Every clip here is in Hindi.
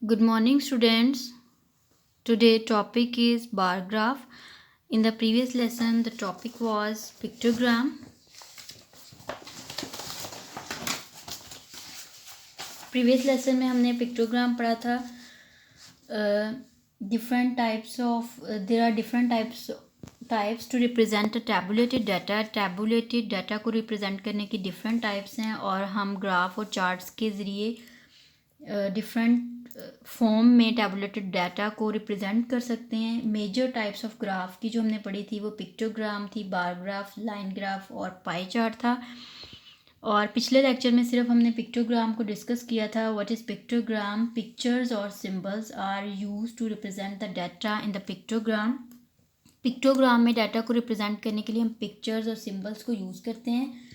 Good morning, students. Today topic is bar graph. In the previous lesson, the topic was pictogram. Previous lesson में हमने pictogram पढ़ा था. Different types of there are different types to represent a tabulated data. Tabulated data को represent करने की different types हैं और हम graph और charts के ज़रिए डिफरेंट फॉर्म में टैबुलेटेड डाटा को रिप्रेजेंट कर सकते हैं. मेजर टाइप्स ऑफ ग्राफ की जो हमने पढ़ी थी वो पिक्टोग्राम थी, बार ग्राफ, लाइन ग्राफ और पाई चार्ट था. और पिछले लेक्चर में सिर्फ हमने पिक्टोग्राम को डिस्कस किया था. What is pictogram? पिक्चर्स और symbols are use to represent the data in the pictogram. Pictogram में डाटा को रिप्रेजेंट करने के लिए हम पिक्चर्स और सिंबल्स को यूज़ करते हैं.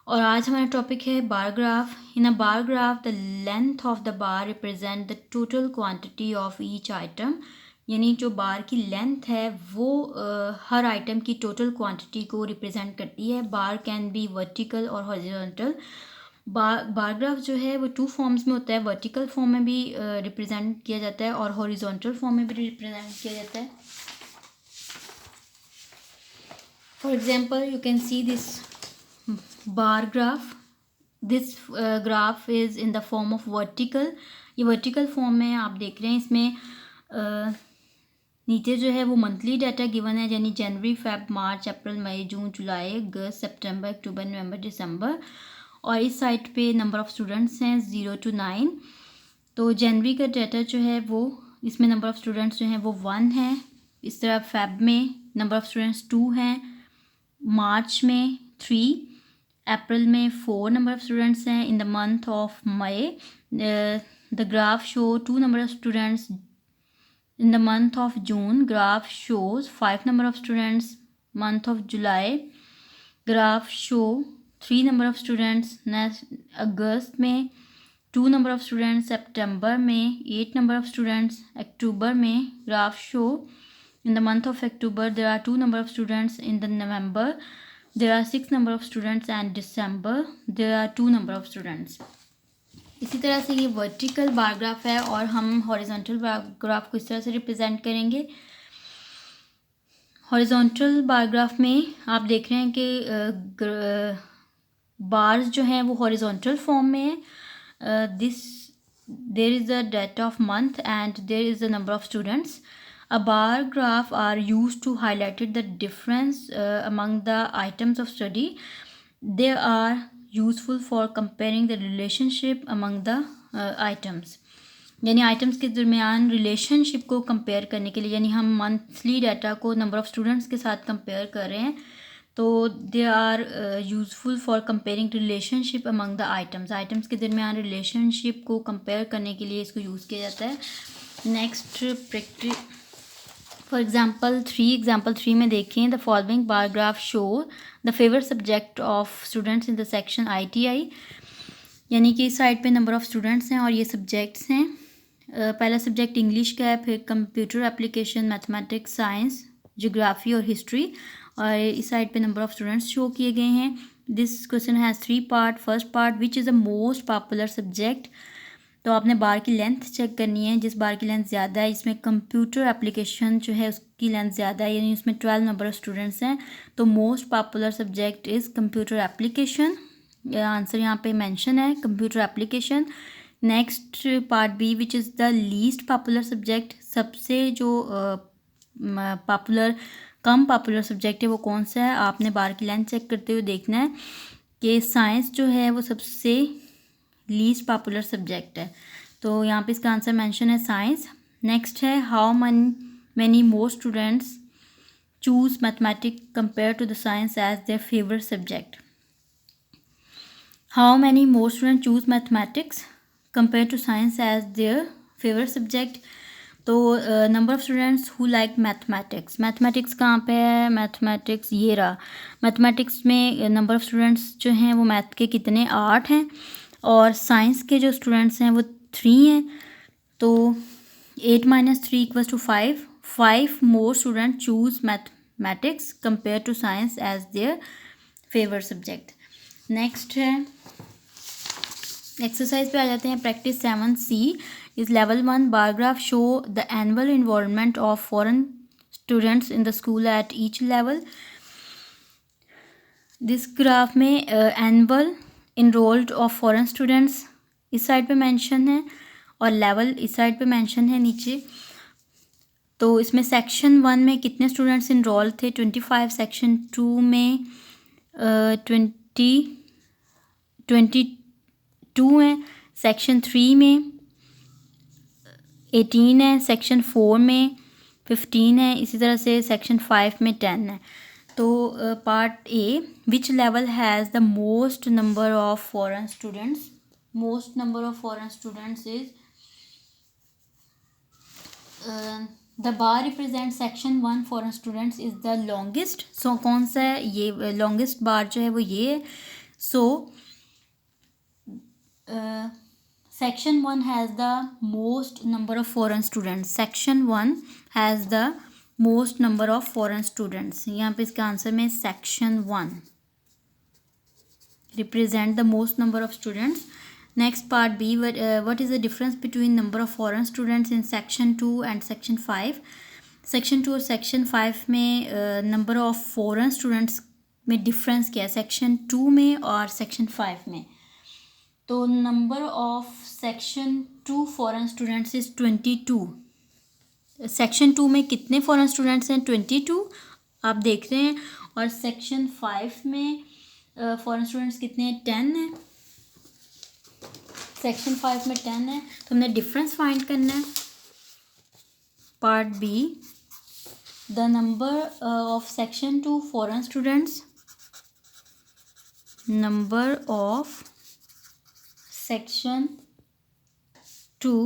और आज हमारा टॉपिक है bar graph. In a bar graph the length of the bar represent the total quantity of each item. यानी जो बार की लेंथ है वो हर आइटम की टोटल क्वांटिटी को रिप्रेजेंट करती है. बार कैन बी वर्टिकल और हॉरिजॉन्टल. बार ग्राफ जो है वो टू फॉर्म्स में होता है. वर्टिकल फॉर्म में भी रिप्रेजेंट किया जाता है और हॉरिजॉन्टल फॉर्म में भी रिप्रेजेंट किया जाता है. For example you can see this bar graph. This graph is in the form of vertical. ये vertical form में आप देख रहे हैं. इसमें नीचे जो है वो मंथली डाटा गिवन है, यानी जनवरी, फेब, मार्च, अप्रैल, मई, जून, जुलाई, अगस्त, सितंबर, अक्टूबर, नवंबर, दिसंबर. और इस साइड पे नंबर ऑफ़ स्टूडेंट्स हैं 0 to 9. तो जनवरी का डाटा जो है वो इसमें नंबर ऑफ़ स्टूडेंट्स जो हैं वो 1 है. इस तरह फेब में नंबर ऑफ़ स्टूडेंट्स 2 हैं, मार्च में 3, अप्रैल में 4 नंबर ऑफ स्टूडेंट्स हैं. In the month of May the graph show 2 number of students. In the month of June graph shows 5 number of students. Month of July graph show 3 number of students. अगस्त में 2 नंबर ऑफ स्टूडेंट्स. सितंबर में 8 नंबर ऑफ स्टूडेंट्स. अक्टूबर में graph show in the month of October there are 2 number of students. In the November there are 6 number of students and December there are 2 number of students. इसी तरह से ये वर्टिकल बार ग्राफ है और हम हॉरिजॉन्टल बार ग्राफ को इस तरह से रिप्रेजेंट करेंगे. हॉरिजॉन्टल बार ग्राफ में आप देख रहे हैं कि बार्स जो हैं वो हॉरिजॉन्टल फॉर्म में है. This there is a data of month and there is the number of students. A bar graph are used to highlight the difference among the items of study. They are useful for comparing the relationship among the items. यानी आइटम्स के दरमियान रिलेशनशिप को कंपेयर करने के लिए, यानी हम मंथली डाटा को नंबर ऑफ़ स्टूडेंट्स के साथ कंपेयर कर रहे हैं, तो they are useful for comparing relationship among the items. Items के दरमियान रिलेशनशिप को कंपेयर करने के लिए इसको यूज़ किया जाता है. नेक्स्ट प्रैक्टिस फॉर एग्जाम्पल 3 में देखें. The following bar graph show the favourite subject of students in the section ITI. यानी कि इस साइड पे नंबर ऑफ़ स्टूडेंट्स हैं और ये सब्जेक्ट्स हैं. पहला सब्जेक्ट इंग्लिश का है, फिर computer application, mathematics, science, geography और हिस्ट्री. और इस साइड पे नंबर ऑफ़ स्टूडेंट्स शो किए गए हैं. This question has 3 part. First part, which is the most popular subject. तो आपने बार की लेंथ चेक करनी है. जिस बार की लेंथ ज़्यादा है, इसमें कंप्यूटर एप्लीकेशन जो है उसकी लेंथ ज़्यादा है, यानी उसमें 12 नंबर ऑफ़ स्टूडेंट्स हैं. तो most popular subject is computer application. Answer यहाँ पे मेंशन है, computer application. Next part B, which is the least popular subject. सबसे जो कम पॉपुलर सब्जेक्ट है वो कौन सा है. आपने बार की लेंथ चेक करते हुए देखना है कि साइंस जो है वो सबसे लीस्ट पॉपुलर सब्जेक्ट है. तो यहाँ पे इसका आंसर मेंशन है साइंस. नेक्स्ट है, how many more students choose mathematics compare to the science as their favourite subject. How many more student choose mathematics compare to science as their favourite subject. तो number of students who like mathematics. Mathematics कहाँ पे है? मैथमेटिक्स ये रहा. मैथमेटिक्स में नंबर ऑफ़ स्टूडेंट्स जो हैं वो मैथ के कितने? 8 हैं. और साइंस के जो स्टूडेंट्स हैं वो 3 हैं. तो 8 - 3 = 5. 5 more student choose mathematics compare to science as their favourite subject. Next है एक्सरसाइज पे आ जाते हैं. Practice 7C is level 1. Bar graph show the annual involvement of foreign students in the school at each level. This graph में annual enrolled of foreign students इस साइड पे मेंशन है और लेवल इस साइड पे मेंशन है नीचे. तो इसमें सेक्शन 1 में कितने स्टूडेंट्स इनरोल थे? 25. सेक्शन 2 में 22 है. सेक्शन 3 में 18 है. सेक्शन 4 में 15 है. इसी तरह से सेक्शन 5 में 10 है. तो part A, which level has the most number of foreign students? Most number of foreign students is the bar represent section 1 foreign students is the longest. So कौन सा है ये लॉन्गेस्ट बार जो है वो ये है. सो section 1 has the most number of foreign students. section 1 has the most number of foreign students. यहाँ पे इसका आंसर में section 1 represent the most number of students. Next part B, what is the difference between number of foreign students in section 2 and section 5? section 2 और section 5 में number of foreign students में difference क्या है section 2 में और section 5 में? तो number of section 2 foreign students is 22. Section 2 में कितने फॉरेन स्टूडेंट्स हैं? 22 आप देख रहे हैं. और सेक्शन 5 में फॉरेन स्टूडेंट्स कितने हैं? 10 हैं. सेक्शन 5 में 10 है. तो हमने डिफरेंस फाइंड करना है. Part B, the number of section 2 foreign students, number of section 2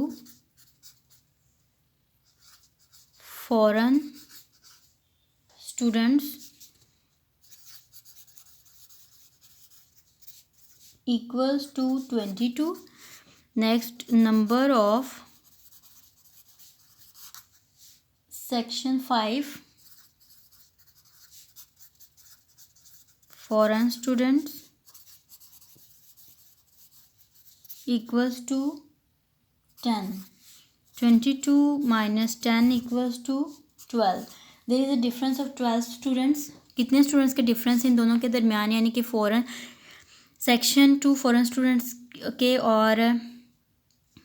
foreign students equals to 22. Next, number of section 5 foreign students equals to 10. 22 minus 10 equals to 12. There is a difference of 12 students. कितने स्टूडेंट्स के डिफरेंस इन दोनों के दरमियान, यानी कि फॉरेन सेक्शन 2 फॉरेन स्टूडेंट्स के और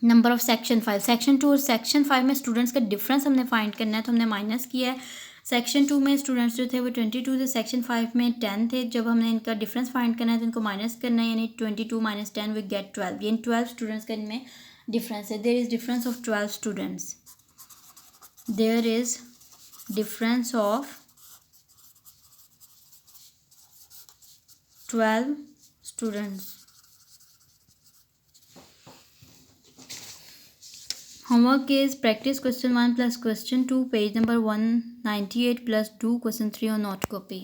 नंबर ऑफ सेक्शन 5. सेक्शन 2 और सेक्शन 5 में स्टूडेंट्स का डिफरेंस हमने फाइंड करना है. तो हमने माइनस किया है. सेक्शन 2 में स्टूडेंट्स जो थे वो 22 थे. सेक्शन 5 में 10 थे. जब हमने इनका डिफरेंस फाइंड करना है तो इनको माइनस करना है, यानी 22 माइनस 10 वी गेट 12. यानी 12 स्टूडेंट्स का इनमें डिफरेंस है. There is difference of 12 students. There is difference of 12 students. Homework is practice question 1 plus question 2, page number 198 plus do question 3 on note copy.